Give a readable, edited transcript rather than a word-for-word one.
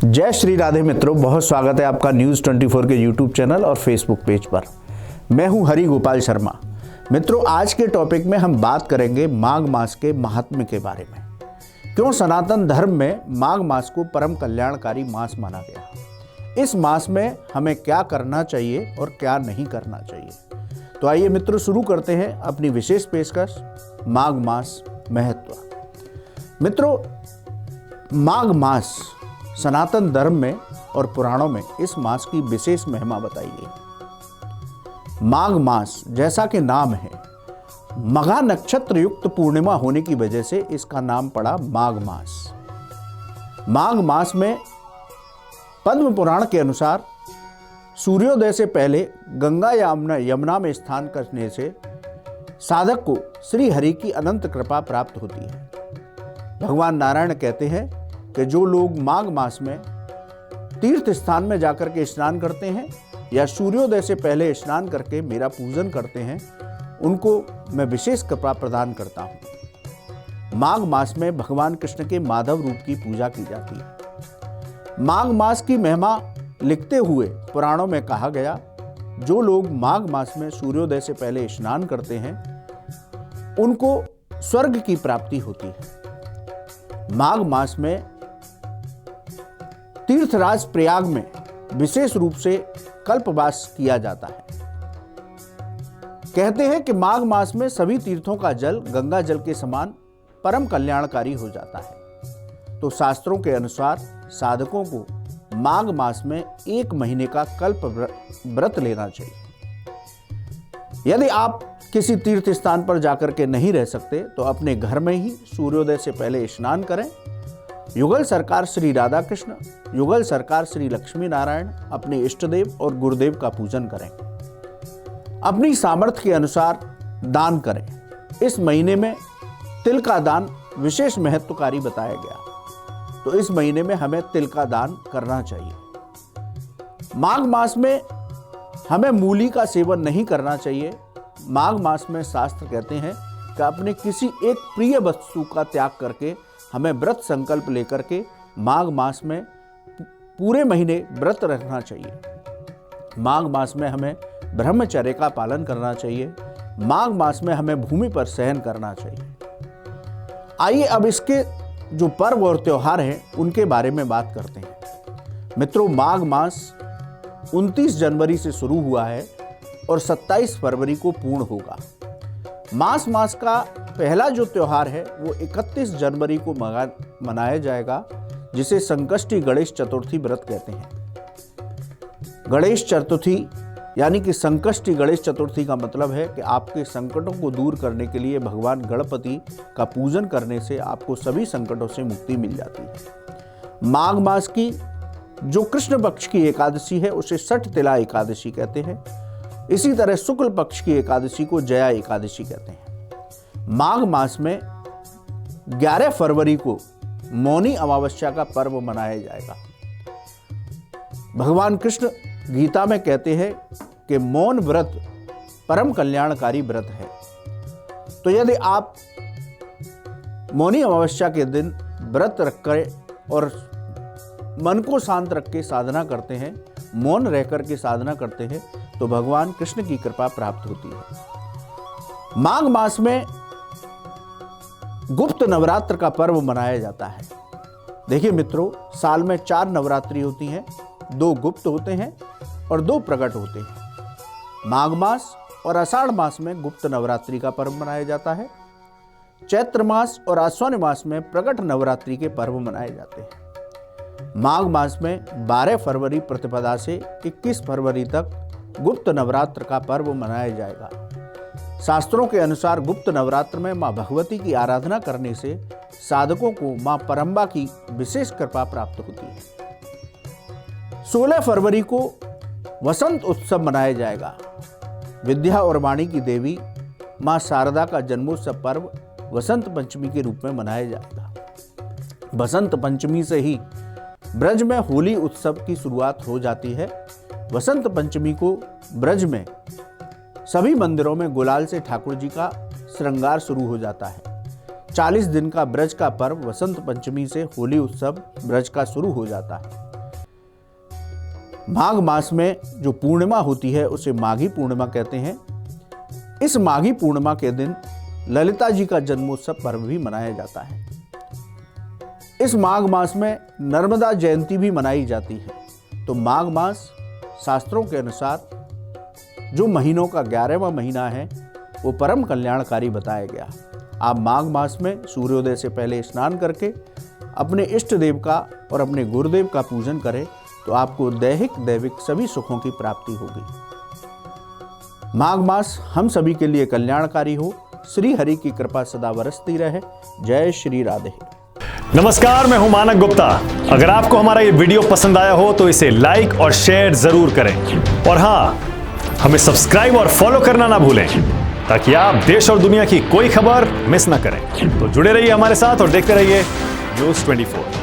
जय श्री राधे मित्रों, बहुत स्वागत है आपका न्यूज़ 24 के यूट्यूब चैनल और फेसबुक पेज पर। मैं हूं हरि गोपाल शर्मा। मित्रों, आज के टॉपिक में हम बात करेंगे माघ मास के महात्म्य के बारे में। क्यों सनातन धर्म में माघ मास को परम कल्याणकारी मास माना गया, इस मास में हमें क्या करना चाहिए और क्या नहीं करना चाहिए। तो आइए मित्रों, शुरू करते हैं अपनी विशेष पेशकश माघ मास महत्व। मित्रों, माघ मास सनातन धर्म में और पुराणों में इस मास की विशेष महिमा बताई गई। माघ मास जैसा कि नाम है, मघा नक्षत्र युक्त पूर्णिमा होने की वजह से इसका नाम पड़ा माघ मास। माघ मास में पद्म पुराण के अनुसार सूर्योदय से पहले गंगा या यमुना में स्नान करने से साधक को श्री हरि की अनंत कृपा प्राप्त होती है। भगवान नारायण कहते हैं कि जो लोग माघ मास में तीर्थ स्थान में जाकर के स्नान करते हैं या सूर्योदय से पहले स्नान करके मेरा पूजन करते हैं, उनको मैं विशेष कृपा प्रदान करता हूँ। माघ मास में भगवान कृष्ण के माधव रूप की पूजा की जाती है। माघ मास की महिमा लिखते हुए पुराणों में कहा गया, जो लोग माघ मास में सूर्योदय से पहले स्नान करते हैं उनको स्वर्ग की प्राप्ति होती है। माघ मास में तीर्थराज प्रयाग में विशेष रूप से कल्पवास किया जाता है। कहते हैं कि माघ मास में सभी तीर्थों का जल गंगा जल के समान परम कल्याणकारी हो जाता है। तो शास्त्रों के अनुसार साधकों को माघ मास में 1 महीने का कल्प व्रत लेना चाहिए। यदि आप किसी तीर्थ स्थान पर जाकर के नहीं रह सकते तो अपने घर में ही सूर्योदय से पहले स्नान करें। युगल सरकार श्री राधा कृष्ण, युगल सरकार श्री लक्ष्मी नारायण, अपने इष्ट देव और गुरुदेव का पूजन करें। अपनी सामर्थ्य के अनुसार दान करें। इस महीने में तिल का दान विशेष महत्वकारी बताया गया, तो इस महीने में हमें तिल का दान करना चाहिए। माघ मास में हमें मूली का सेवन नहीं करना चाहिए। माघ मास में शास्त्र कहते हैं कि अपने किसी एक प्रिय वस्तु का त्याग करके हमें व्रत संकल्प लेकर के माघ मास में पूरे महीने व्रत रखना चाहिए। माघ मास में हमें ब्रह्मचर्य का पालन करना चाहिए। माघ मास में हमें भूमि पर शयन करना चाहिए। आइए अब इसके जो पर्व और त्योहार हैं उनके बारे में बात करते हैं। मित्रों, माघ मास 29 जनवरी से शुरू हुआ है और 27 फरवरी को पूर्ण होगा। मास का पहला जो त्योहार है वो 31 जनवरी को मनाया जाएगा, जिसे संकष्टी गणेश चतुर्थी व्रत कहते हैं। गणेश चतुर्थी यानी कि संकष्टी गणेश चतुर्थी का मतलब है कि आपके संकटों को दूर करने के लिए भगवान गणपति का पूजन करने से आपको सभी संकटों से मुक्ति मिल जाती है। माघ मास की जो कृष्ण पक्ष की एकादशी है उसे सठ तिला एकादशी कहते हैं। इसी तरह शुक्ल पक्ष की एकादशी को जया एकादशी कहते हैं। माघ मास में 11 फरवरी को मौनी अमावस्या का पर्व मनाया जाएगा। भगवान कृष्ण गीता में कहते हैं कि मौन व्रत परम कल्याणकारी व्रत है। तो यदि आप मौनी अमावस्या के दिन व्रत रखकर और मन को शांत रख के साधना करते हैं, मौन रहकर के साधना करते हैं, तो भगवान कृष्ण की कृपा प्राप्त होती है। माघ मास में गुप्त नवरात्र का पर्व मनाया जाता है। देखिए मित्रों, साल में 4 नवरात्रि होती हैं, 2 गुप्त होते हैं और 2 प्रकट होते हैं। माघ मास और आषाढ़ मास में गुप्त नवरात्रि का पर्व मनाया जाता है। चैत्र मास और आश्विन मास में प्रकट नवरात्रि के पर्व मनाए जाते हैं। माघ मास में 12 फरवरी प्रतिपदा से 21 फरवरी तक गुप्त नवरात्र का पर्व मनाया जाएगा। शास्त्रों के अनुसार गुप्त नवरात्र में मां भगवती की आराधना करने से साधकों को मां परम्बा की विशेष कृपा प्राप्त होती है। 16 फरवरी को वसंत उत्सव मनाया जाएगा। विद्या और वाणी की देवी मां शारदा का जन्मोत्सव पर्व वसंत पंचमी के रूप में मनाया जाएगा। बसंत पंचमी से ही ब्रज में होली उत्सव की शुरुआत हो जाती है। वसंत पंचमी को ब्रज में सभी मंदिरों में गुलाल से ठाकुर जी का श्रृंगार शुरू हो जाता है। 40 दिन का ब्रज का पर्व वसंत पंचमी से होली उत्सव ब्रज का शुरू हो जाता है। माघ मास में जो पूर्णिमा होती है उसे माघी पूर्णिमा कहते हैं। इस माघी पूर्णिमा के दिन ललिता जी का जन्मोत्सव पर्व भी मनाया जाता है। इस माघ मास में नर्मदा जयंती भी मनाई जाती है। तो माघ मास शास्त्रों के अनुसार जो महीनों का 11वां महीना है वो परम कल्याणकारी बताया गया। आप माघ मास में सूर्योदय से पहले स्नान करके अपने इष्ट देव का और अपने गुरुदेव का पूजन करें तो आपको दैहिक दैविक सभी सुखों की प्राप्ति होगी। माघ मास हम सभी के लिए कल्याणकारी हो। श्री हरि की कृपा सदा बरसती रहे। जय श्री राधे। नमस्कार, मैं हूं मानक गुप्ता। अगर आपको हमारा ये वीडियो पसंद आया हो तो इसे लाइक और शेयर जरूर करें और हाँ, हमें सब्सक्राइब और फॉलो करना ना भूलें ताकि आप देश और दुनिया की कोई खबर मिस ना करें। तो जुड़े रहिए हमारे साथ और देखते रहिए न्यूज़ 24।